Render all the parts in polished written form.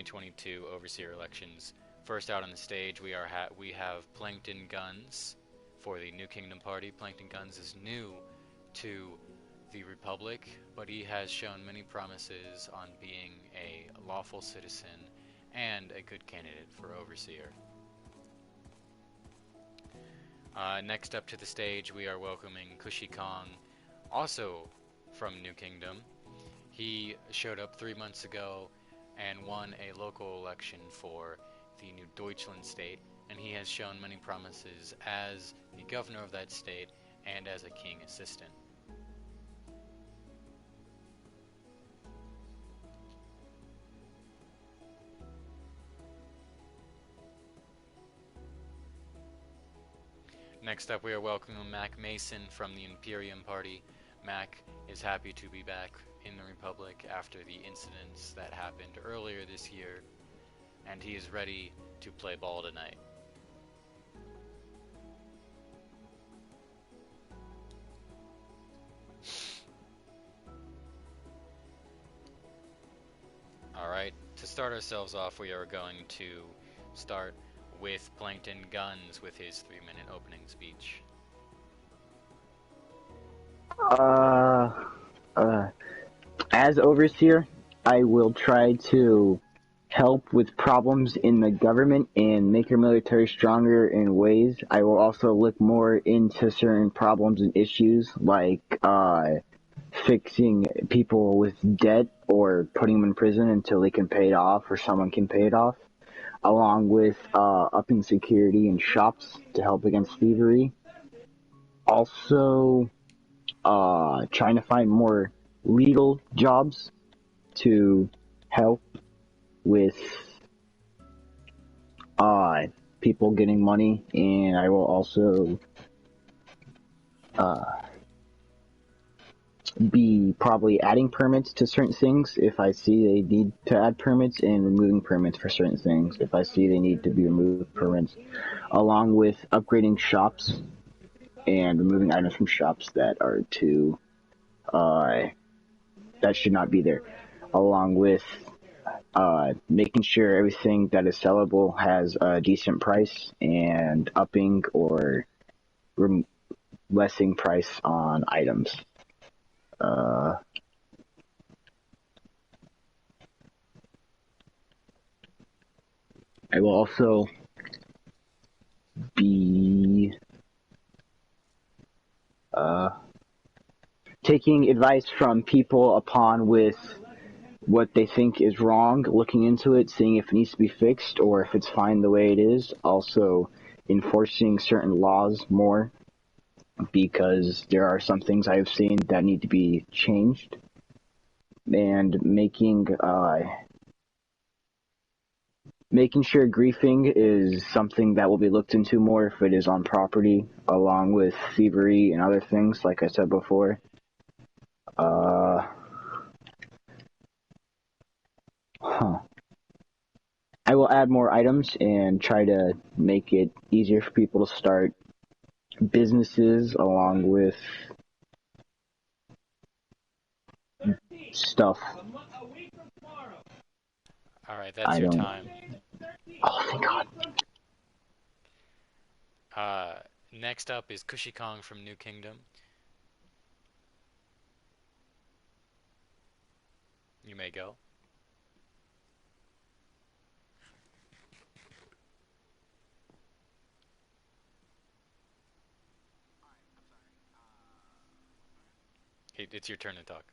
2022 Overseer elections. First out on the stage, we have Plankton Guns for the New Kingdom Party. Plankton Guns is new to the Republic, but he has shown many promises on being a lawful citizen and a good candidate for Overseer. Next up to the stage, we are welcoming Kushi Kong, also from New Kingdom. He showed up 3 months ago and won a local election for the New Deutschland state, and he has shown many promises as the governor of that state and as a king assistant. Next up, we are welcoming Mac Mason from the Imperium Party. Mac is happy to be back in the Republic after the incidents that happened earlier this year, and he is ready to play ball tonight. Alright, to start ourselves off, we are going to start with Plankton Guns with his 3-minute opening speech. As Overseer, I will try to help with problems in the government and make our military stronger in ways. I will also look more into certain problems and issues like fixing people with debt or putting them in prison until they can pay it off or someone can pay it off, along with upping security in shops to help against thievery. Also, trying to find more legal jobs to help with people getting money, and I will also be probably adding permits to certain things if I see they need to add permits, and removing permits for certain things if I see they need to be removed permits, along with upgrading shops and removing items from shops that are too that should not be there, along with making sure everything that is sellable has a decent price and upping or lessing price on items. I will also be taking advice from people upon with what they think is wrong, looking into it, seeing if it needs to be fixed or if it's fine the way it is. Also enforcing certain laws more, because there are some things I've seen that need to be changed, and making sure griefing is something that will be looked into more if it is on property, along with thievery and other things, like I said before. I will add more items and try to make it easier for people to start businesses, along with stuff. Alright, that's your time. Oh, thank God. Next up is Kushi Kong from New Kingdom. You may go. It's your turn to talk.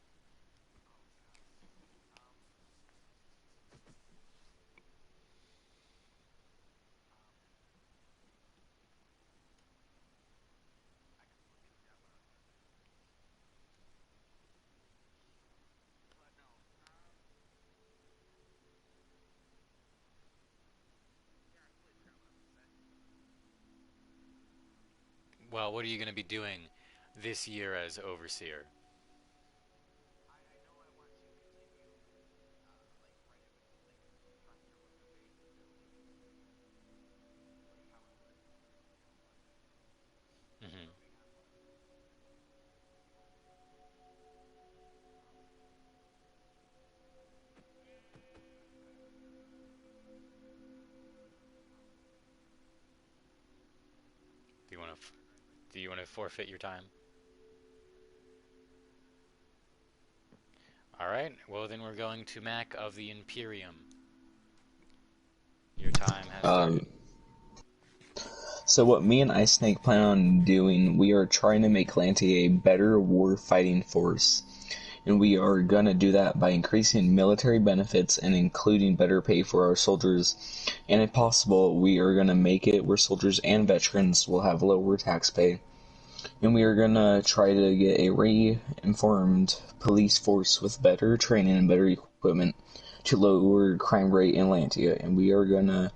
Well, what are you going to be doing this year as Overseer? Mm-hmm. Do you want to forfeit your time? All right. Well, then we're going to Mac of the Imperium. Your time has started. So what me and Ice Snake plan on doing, we are trying to make Lantia a better war-fighting force. And we are going to do that by increasing military benefits and including better pay for our soldiers. And if possible, we are going to make it where soldiers and veterans will have lower tax pay. And we are going to try to get a re-informed police force with better training and better equipment to lower crime rate in Lantia. And we are going to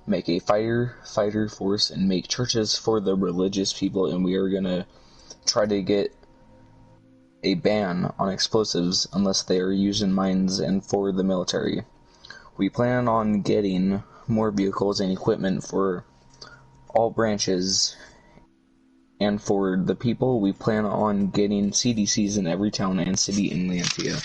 make a fighter force and make churches for the religious people. And we are going to try to get a ban on explosives unless they are used in mines and for the military. We plan on getting more vehicles and equipment for all branches, and for the people, we plan on getting CDCs in every town and city in Lantia.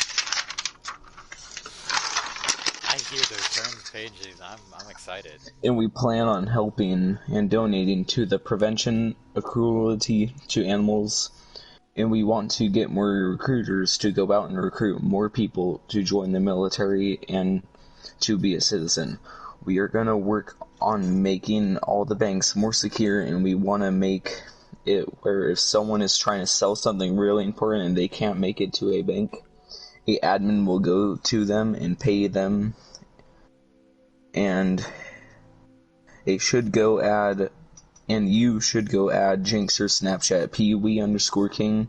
I hear those terms pages. I'm excited. And we plan on helping and donating to the prevention of cruelty to animals. And we want to get more recruiters to go out and recruit more people to join the military and to be a citizen. We are going to work on making all the banks more secure, and we want to make it where if someone is trying to sell something really important and they can't make it to a bank, a admin will go to them and pay them. And you should go add Jinx or Snapchat Pee-wee_King.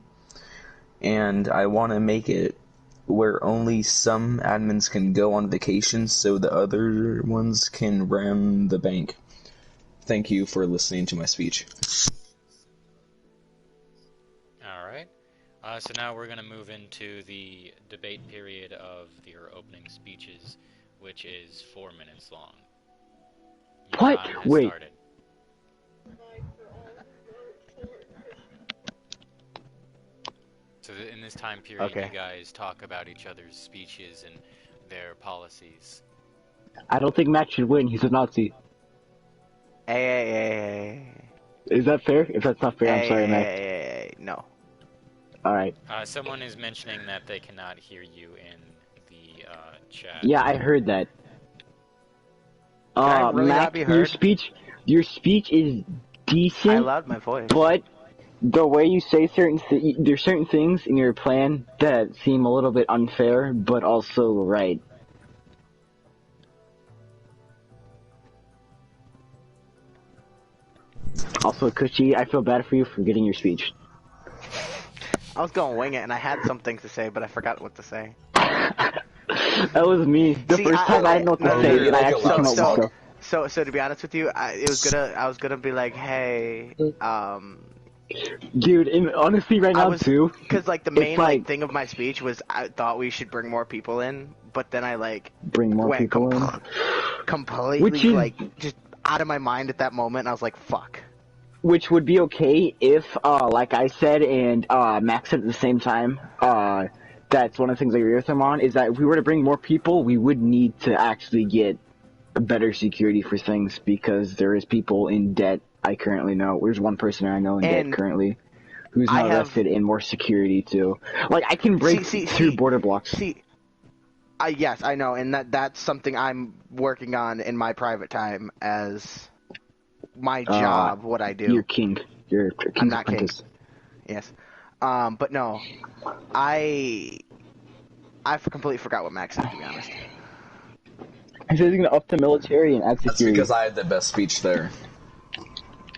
And I want to make it where only some admins can go on vacation so the other ones can run the bank. Thank you for listening to my speech. Alright. So now we're going to move into the debate period of your opening speeches, which is 4 minutes long. Your What? time has Wait. started. So in this time period, Okay. you guys talk about each other's speeches and their policies. I don't think Max should win. He's a Nazi. Hey. Is that fair? If that's not fair, I'm sorry, Max. Hey. No. Alright. Someone is mentioning that they cannot hear you in the chat. Yeah, I heard that. I really Max, not be heard? your speech is decent. I loud my voice. But the way you say there's certain things in your plan that seem a little bit unfair, but also right. Also, Cushy, I feel bad for you for getting your speech. I was going to wing it, and I had some things to say, but I forgot what to say. That was me. The See, first time I didn't know what to no, say, and I actually so- came up with stuff. So to be honest with you, I was gonna be like, hey, Dude, and honestly, right now too, because like the it's main like- thing of my speech was I thought we should bring more people in, but then I like bring more went people in. completely Which is- like just out of my mind at that moment. And I was like, fuck. Which would be okay if, like I said and Max said at the same time, that's one of the things I agree with him on, is that if we were to bring more people, we would need to actually get better security for things, because there is people in debt. I currently know. There's one person I know in And debt currently who's I not have- arrested, and more security too. Like, I can break through border blocks. See, yes, I know, and that's something I'm working on in my private time as my job, what I do. You're king. You're king's I'm not king. apprentice. Yes. But no, I completely forgot what Max said, to be honest. He says he's gonna up the military and add That's security. because I had the best speech there.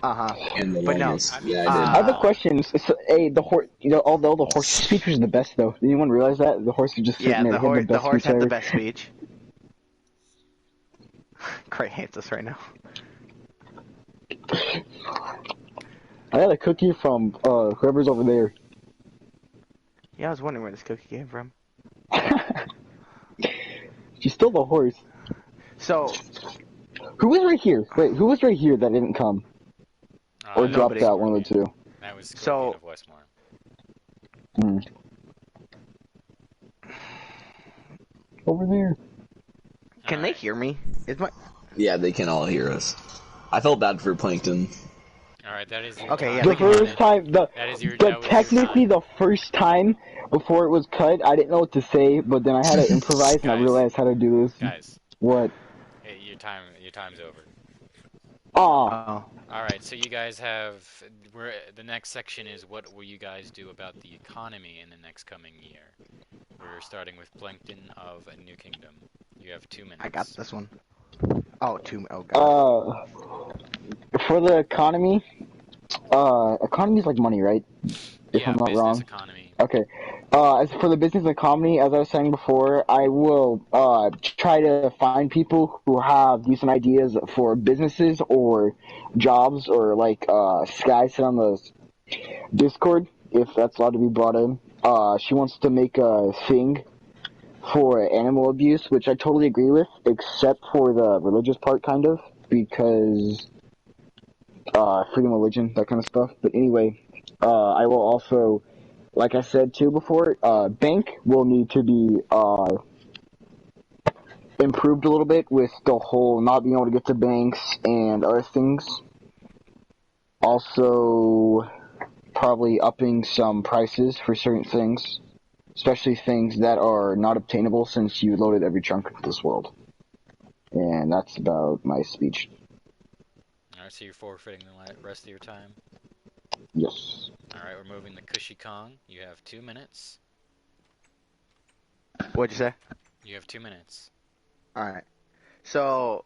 And the But no, longest. I mean, Yeah, I I have a question. So, hey, the horse. You know, although the horse speech was the best, though. Did anyone realize that the horse was just sitting Yeah, there? the had horse speech had the ever? best speech. Cray hates us right now. I had a cookie from whoever's over there. Yeah, I was wondering where this cookie came from. She stole the horse. So, Who was right here? Wait, who was right here that didn't come or dropped nobody. out? One of the two. That was So- Scorpion of Westmore. Hmm. Over there. can they Alright. hear me? Is my Yeah, they can all hear us. I felt bad for Plankton. Alright, that is your Okay, yeah, time. The we can do first it. time, That was your technically time. the first time before it was cut, I didn't know what to say, but then I had to improvise and I Guys, realized how to do this. guys, What? hey, your time's over. Ah, Oh. Alright, so you guys have, the next section is what will you guys do about the economy in the next coming year? We're starting with Plankton of New Kingdom. You have 2 I got minutes. this one. Oh, oh god. for the economy, economy is like money, right? If Yeah, I'm not business wrong. economy. Okay. As for the business economy, as I was saying before, I will try to find people who have decent ideas for businesses or jobs, or like Sky said on the Discord, if that's allowed to be brought in. She wants to make a thing for animal abuse, which I totally agree with, except for the religious part, kind of, because freedom of religion, that kind of stuff. But anyway, I will also, like I said too before, bank will need to be improved a little bit with the whole not being able to get to banks and other things. Also, probably upping some prices for certain things, especially things that are not obtainable since you loaded every chunk into this world. And that's about my speech. Alright, so you're forfeiting the rest of your time. Yes. Alright, we're moving to Cushy Kong. You have 2 minutes. What'd you say? You have 2 minutes. Alright. So,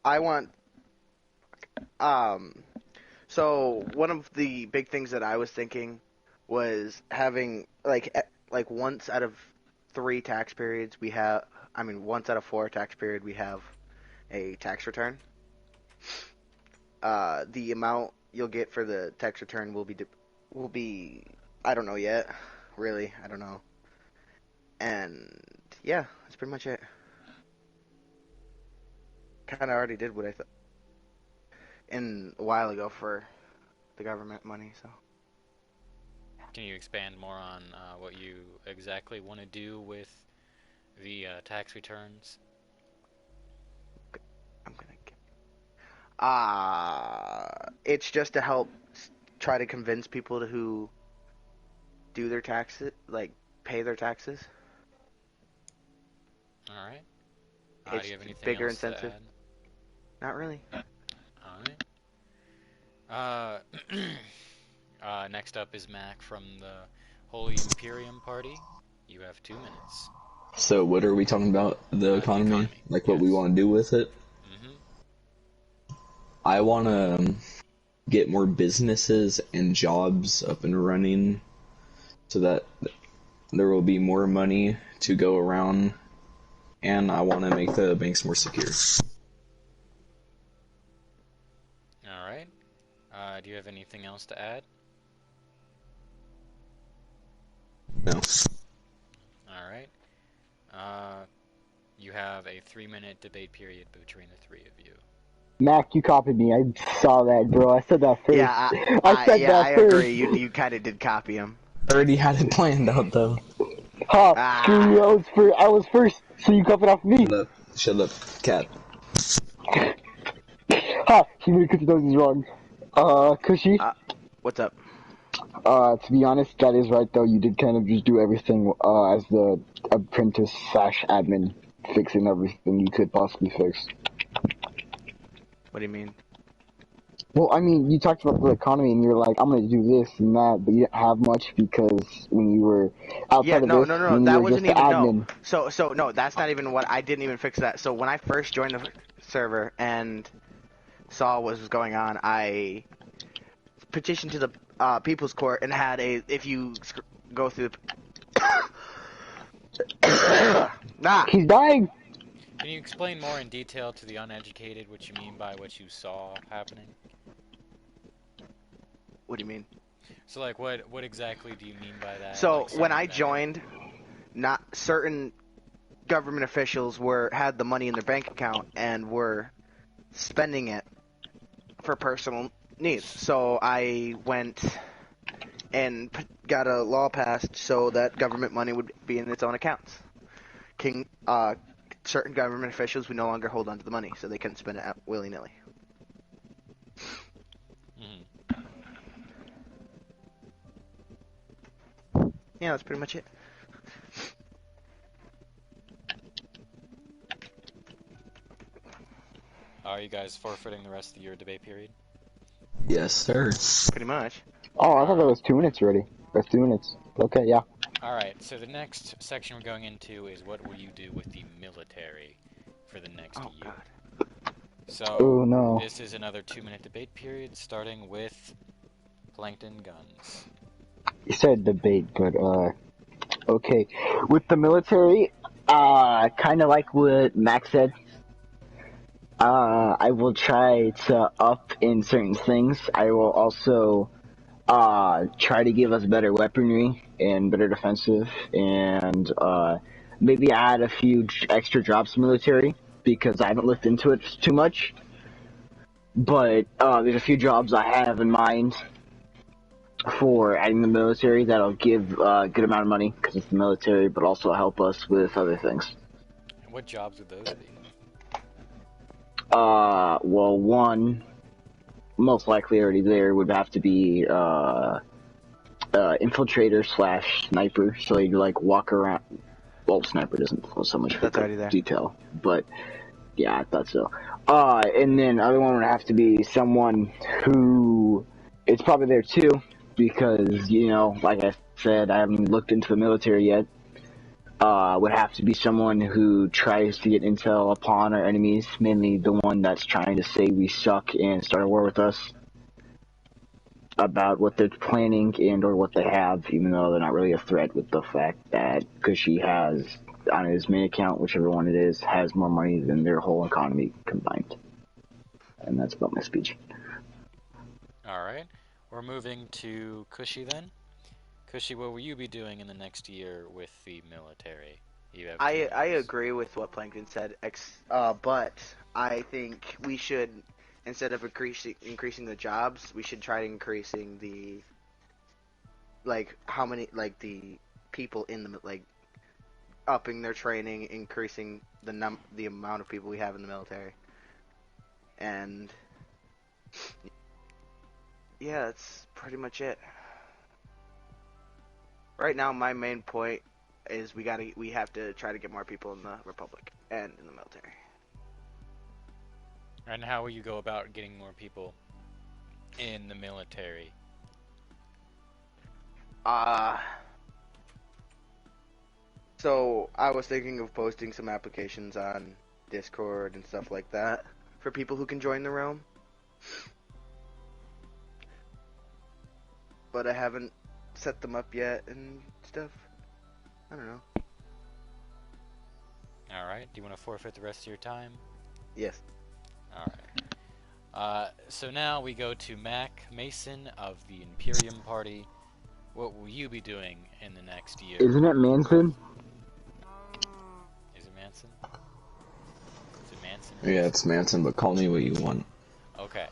I want, so one of the big things that I was thinking was having, like once out of 3 tax periods we have, once out of 4 tax period we have a tax return. The amount you'll get for the tax return will be, I don't know yet, really, I don't know. And yeah, that's pretty much it. Kind of already did what I thought in a while ago for the government money, so. Can you expand more on what you exactly want to do with the tax returns? I'm gonna get. It's just to help try to convince people who do their taxes, like pay their taxes. Alright. It's Do you have anything bigger else to incentive. add? Not really. Alright. Next up is Mac from the Holy Imperium Party. You have 2 minutes. So what are we talking about? The economy? Like what we want to do with it? I want to get more businesses and jobs up and running so that there will be more money to go around, and I want to make the banks more secure. Alright. Do you have anything else to add? No. Alright. You have a 3-minute debate period between the 3 of you. Mac, you copied me. I saw that, bro. I said that first. Yeah, I said that I first. agree. You kind of did copy him. I already had it planned out though. Ha! Screw you. I was first, so you copied off me. Shut up, cat. Ha! He knew because he knows he's wrong. Cushy? What's up? To be honest, that is right though. You did kind of just do everything as the apprentice / admin, fixing everything you could possibly fix. What do you mean? Well, I mean, you talked about the economy and you're like, I'm gonna do this and that, but you didn't have much because when you were outside of this, no. when That you were wasn't just even admin. no. So no, that's not even what I didn't even fix that. So when I first joined the server and saw what was going on, I petitioned to the People's Court and had a if you go through. He's dying. Can you explain more in detail to the uneducated what you mean by what you saw happening? What do you mean? So, like, what exactly do you mean by that? So Like, when I that- joined, not certain government officials had the money in their bank account and were spending it for personal needs. So I went and got a law passed so that government money would be in its own accounts. Certain government officials would no longer hold on to the money, so they couldn't spend it willy-nilly. Yeah, that's pretty much it. Are you guys forfeiting the rest of your debate period? Yes, sir. Pretty much. Oh, I thought that was 2 minutes already. That's 2 minutes. Okay, yeah. Alright, so the next section we're going into is what will you do with the military for the next Oh year. God. So, Oh no. this is another 2-minute debate period, starting with Plankton Guns. You said debate, but okay. With the military, kind of like what Max said. I will try to up in certain things. I will also try to give us better weaponry and better defensive, and maybe add a few extra drops military because I haven't looked into it too much. But there's a few jobs I have in mind for adding the military that'll give a good amount of money because it's the military, but also help us with other things. And what jobs would those be? Well, one, most likely already there, would have to be infiltrator slash sniper. So you like walk around. Well, sniper doesn't pose so much That's already there. detail, but yeah, I thought so. And then other one would have to be someone who it's probably there too, because like I said, I haven't looked into the military yet. Would have to be someone who tries to get intel upon our enemies, mainly the one that's trying to say we suck and start a war with us, about what they're planning and or what they have, even though they're not really a threat, with the fact that Cushy has, on his main account, whichever one it is, has more money than their whole economy combined. And that's about my speech. Alright, we're moving to Cushy then. Cushy, what will you be doing in the next year with the military? You have 2 I minutes. agree with what Plankton said, but I think we should, instead of increasing the jobs, we should try increasing the the people in the upping their training, increasing the amount of people we have in the military, and yeah, that's pretty much it. Right now, my main point is we have to try to get more people in the Republic and in the military. And how will you go about getting more people in the military? So I was thinking of posting some applications on Discord and stuff like that for people who can join the realm. But I haven't set them up yet and stuff. I don't know. Alright, do you want to forfeit the rest of your time? Yes. Alright. So now we go to Mac Mason of the Imperium Party. What will you be doing in the next year? Isn't it Manson? Is it Manson? Is it Manson? Yeah, it's Manson, but call me what you want. Okay.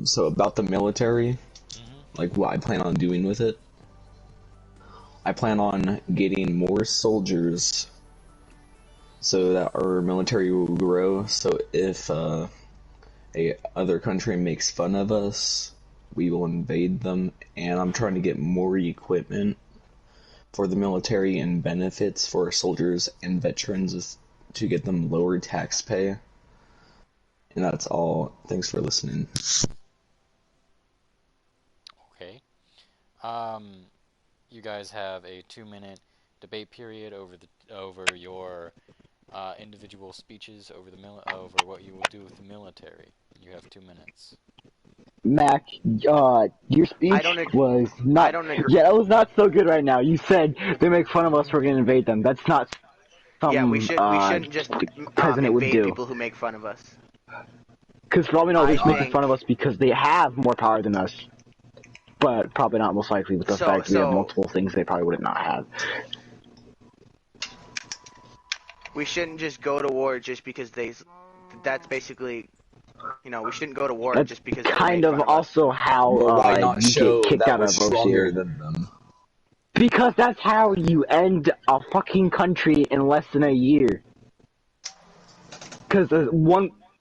So about the military, Mm-hmm. like what I plan on doing with it, I plan on getting more soldiers so that our military will grow. So if a other country makes fun of us, we will invade them. And I'm trying to get more equipment for the military and benefits for soldiers and veterans to get them lower tax pay. And that's all. Thanks for listening. Okay. You guys have a 2-minute debate period over your individual speeches over over what you will do with the military. You have 2 minutes. Mac, your speech was not. I don't agree. Yeah, it was not so good right now. You said they make fun of us, we're gonna invade them. That's not something. Yeah, we shouldn't just president would invade do. people who make fun of us. Because for all we know, they're just making think- fun of us because they have more power than us. But probably not most likely with the fact we have multiple things they probably would not have. We shouldn't just go to war just because that's basically, we shouldn't go to war That's just because they kind make of fun of us. also how Why not you show get kicked that out we're of stronger OCR. than them? Because that's how you end a fucking country in less than a year. Because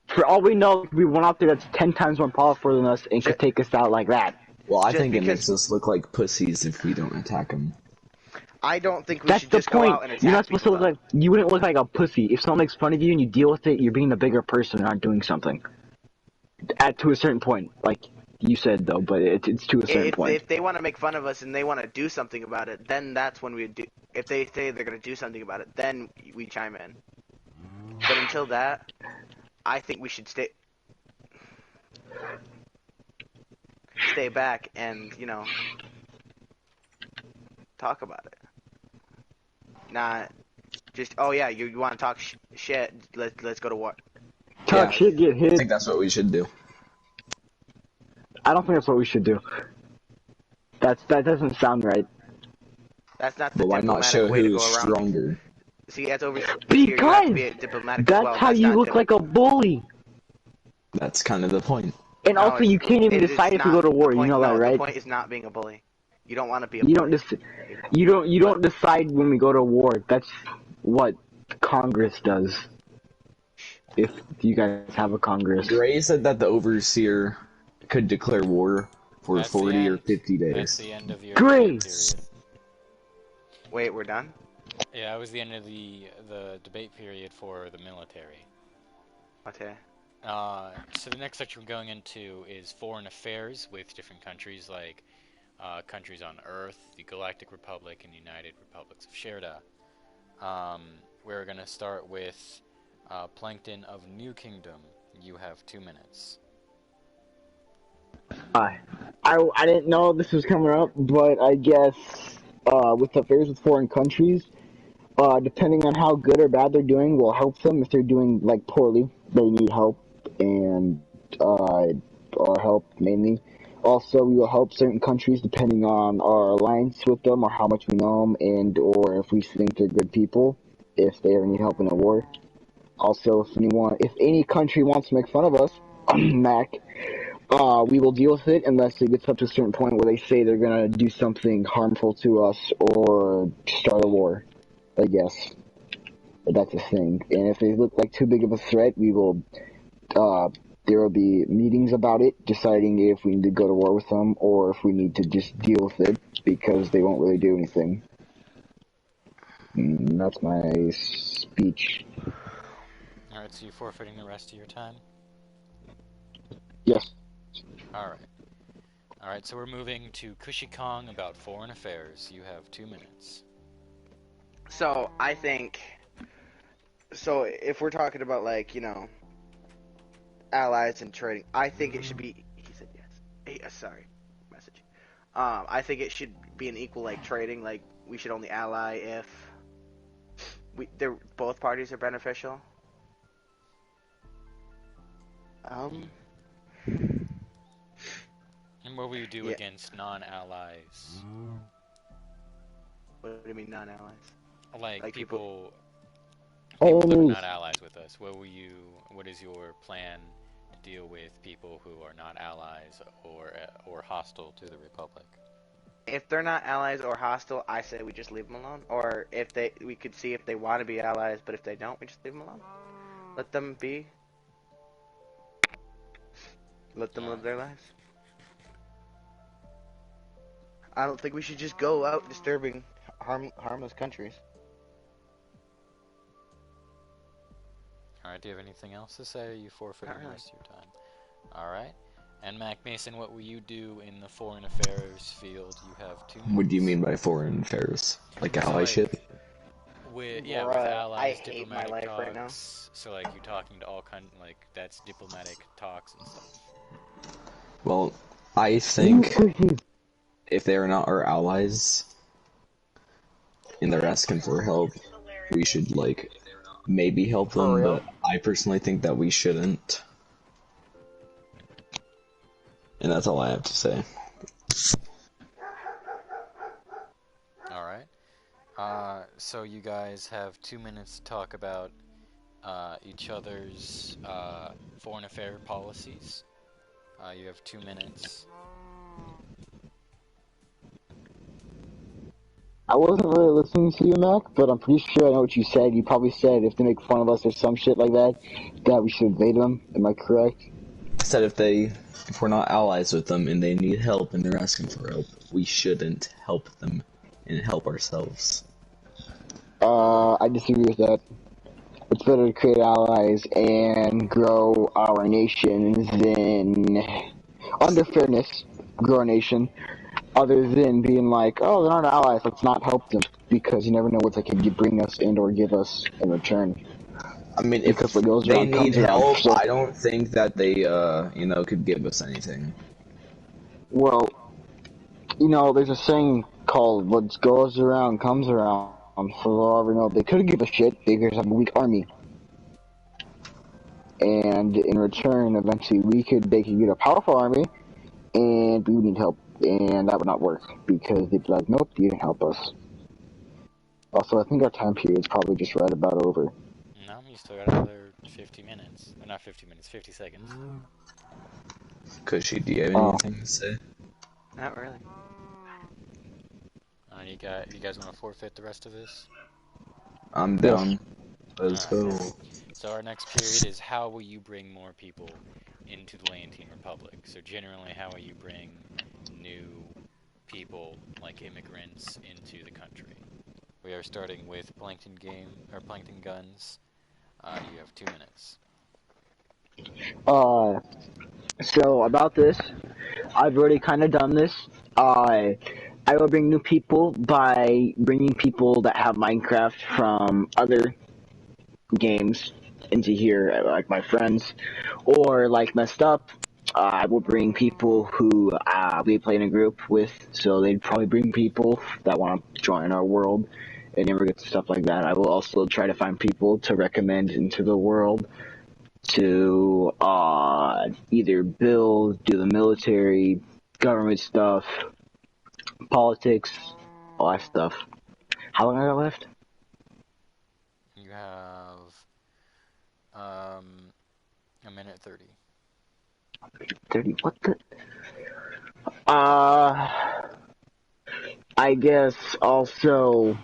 for all we know, we went out there that's 10 times more powerful than us and could take us out like that. Well, I Just think it because- makes us look like pussies if we don't attack them. I don't think we That's should the just go point. out and attack You're not supposed to people, look like. You wouldn't look like a pussy if someone makes fun of you and you deal with it. You're being the bigger person, not doing something. To a certain point, like you said though, but it's to a certain point. If they want to make fun of us and they want to do something about it, then that's when we do. If they say they're going to do something about it, then we chime in. But until that, I think we should stay back and, you know, talk about it. Not just, oh yeah, you want to talk shit, let's go to war. Talk shit, get I hit. think that's what we should do. I don't think that's what we should do. That doesn't sound right. That's not the But why not diplomatic show way to who's go around. stronger? See, that's over. Because you have to be diplomatic as that's well. how you not look like a bully. That's kind of the point. And No, also, you can't even it's decide if you not. go to war. The You point- know that, no, right? The point is not being a bully. You don't want to be a You bully. you don't decide when we go to war. That's what Congress does. If you guys have a Congress. Gray said that the overseer could declare war for That's the 40 or end. 50 That's days. the end of your Great. debate period. Wait, we're done? Yeah, that was the end of the debate period for the military. Okay. So the next section we're going into is foreign affairs with different countries like countries on Earth, the Galactic Republic, and United Republics of Sherda. We're going to start with Plankton of New Kingdom. You have 2 minutes. I didn't know this was coming up, but I guess with affairs with foreign countries, depending on how good or bad they're doing, we'll help them. If they're doing like poorly, they need help, and our help mainly. Also, we will help certain countries depending on our alliance with them or how much we know them, and or if we think they're good people, if they ever need help in a war. Also, if any country wants to make fun of us, Mac, we will deal with it unless it gets up to a certain point where they say they're gonna do something harmful to us or start a war. I guess that's a thing. And if they look like too big of a threat, we will. There will be meetings about it, deciding if we need to go to war with them or if we need to just deal with it because they won't really do anything. That's my speech. Alright, so you're forfeiting the rest of your time? Yes. Alright, so we're moving to Kushi Kong about foreign affairs. You have 2 minutes. So, I think... So, if we're talking about, like, you know, allies and trading, I think it should be... He said yes. Sorry. Message. I think it should be an equal, like, trading. Like, we should only ally if... both parties are beneficial. And what will you do against non-allies? What do you mean non-allies? Like people Oh, that are not allies with us. What is your plan to deal with people who are not allies or hostile to the Republic? If they're not allies or hostile, I say we just leave them alone. Or if we could see if they want to be allies, but if they don't, we just leave them alone. Let them be. Let them live their lives. I don't think we should just go out disturbing harmless countries. Alright, do you have anything else to say, or are you forfeiting the rest of your time? Alright. And Mac Mason, what will you do in the foreign affairs field? You have 2 minutes. What do you mean by foreign affairs? Like allyship? With Bruh, allies, I hate diplomatic my life talks. right now. So like you're talking to all that's diplomatic talks and stuff. Well, I think if they're not our allies and they're asking for help, we should like maybe help them, but I personally think that we shouldn't. And that's all I have to say. Alright. So you guys have 2 minutes to talk about each other's foreign affair policies. You have 2 minutes. I wasn't really listening to you, Mac, but I'm pretty sure I know what you said. You probably said if they make fun of us or some shit like that, that we should invade them. Am I correct? I said if we're not allies with them and they need help and they're asking for help, we shouldn't help them. and help ourselves. I disagree with that. It's better to create allies and grow our nations than, under fairness, grow a nation, other than being like, oh, they're not allies, let's not help them, because you never know what they can bring us and or give us in return. I mean, Because if what goes they around need comes around. help, So, I don't think that they, could give us anything. well, there's a saying called "what goes around comes around." So they'll ever know they could give a shit. They just have a weak army, and in return, eventually they could get a powerful army, and we would need help, and that would not work because they'd be like, "Nope, you didn't help us." Also, I think our time period is probably just right about over. No, you still got another 50 minutes. Or not 50 minutes, 50 seconds. Cushy, do you have Oh. anything to say? Not really. You guys want to forfeit the rest of this? I'm down. Let's Alright. go. So our next period is how will you bring more people into the Leontine Republic? So generally, how will you bring new people, like immigrants, into the country? We are starting with Plankton Guns. You have 2 minutes. So about this, I've already kind of done this. I will bring new people by bringing people that have Minecraft from other games into here, like my friends, or like messed up. I will bring people who we play in a group with, so they'd probably bring people that want to join our world and immigrants and stuff like that. I will also try to find people to recommend into the world to either build, do the military, government stuff, politics, all that stuff. How long I got left? You have 1:30. 30. What the? I guess also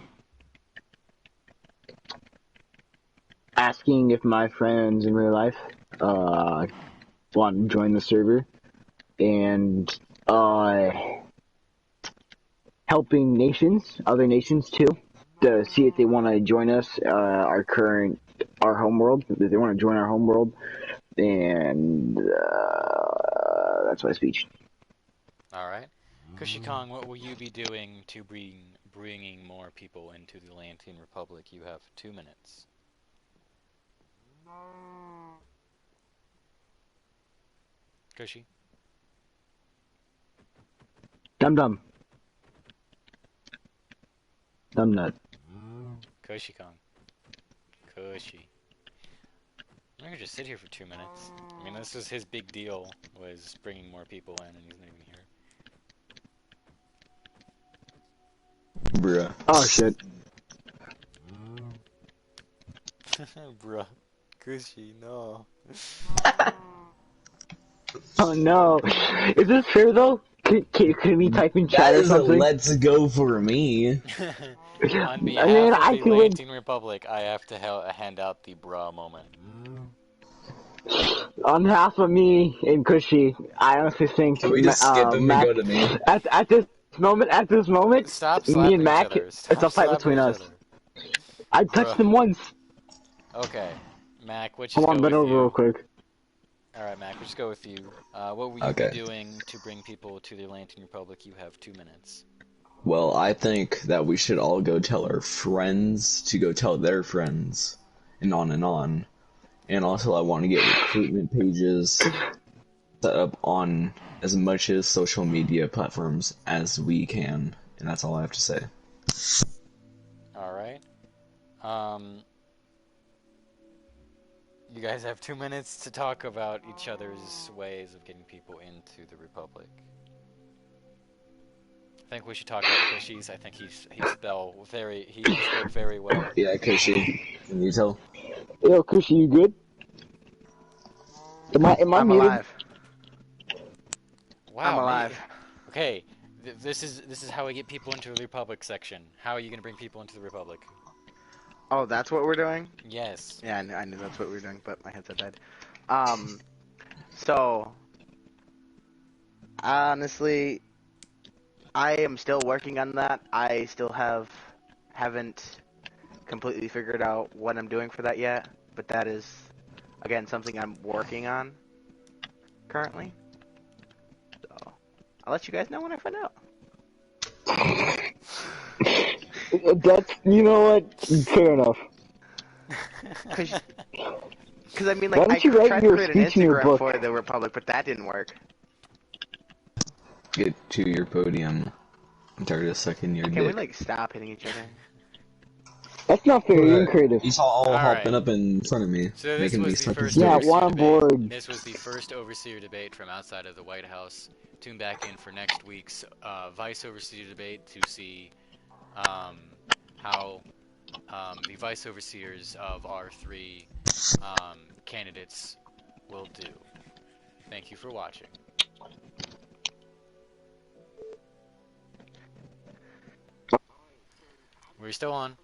asking if my friends in real life want to join the server and helping other nations too, to see if they want to join us, our homeworld, if they want to join our homeworld, and that's my speech. Alright. Cushy Kong, what will you be doing to bringing more people into the Leontine Republic? You have 2 minutes. Cushy? Dum nut. Cushy Kong. Cushy. I'm gonna just sit here for 2 minutes. I mean, this is his big deal, was bringing more people in, and he's not even here. Bruh. Oh shit. Bruh. Cushy, no. Oh no. Is this fair though? Can we type in chat That or is a something? let's go for me. On behalf Man, of I the can win. Leontine Republic, I have to hand out the bruh moment. On behalf of me and Cushy, I honestly think Can we just skip him and Mac, go to me? at this moment, Stop me slapping and each Mac, other. it's Stop a fight slapping between each us. other. I touched Bruh. him once. Okay. Mac, let's just Hold on, go bend with over real you. quick. Alright, Mac, let's just go with you. What will you Okay. be doing to bring people to the Leontine Republic? You have 2 minutes. Well, I think that we should all go tell our friends to go tell their friends, and on and on. And also, I want to get recruitment pages set up on as much as social media platforms as we can. And that's all I have to say. Alright. You guys have 2 minutes to talk about each other's ways of getting people into the Republic. I think we should talk about Cushy's. I think he spoke very well. Yeah, Cushy, can you tell? Yo, Cushy, you good? Am I I'm muted? alive. Wow. I'm alive. Okay, this is how we get people into the Republic section. How are you gonna bring people into the Republic? Oh, that's what we're doing? Yes. Yeah, I knew that's what we were doing, but my headset died. So honestly, I am still working on that. I still haven't completely figured out what I'm doing for that yet, but that is again something I'm working on currently. So I'll let you guys know when I find out. That's, you know what? Fair enough. Because I mean, Why like, don't you write tried to your create an speech in your Instagram book? for the Republic, but that didn't work. Get to your podium. I'm tired of sucking your Can we dick. like stop hitting each other? That's not fair. You're creative. He's all Alright. hopping up in front of me, So this making me was the suck his first dick. Yeah, overseer one debate. board. This was the first overseer debate from outside of the White House. Tune back in for next week's vice overseer debate to see how the vice overseers of our three candidates will do. Thank you for watching. We're still on.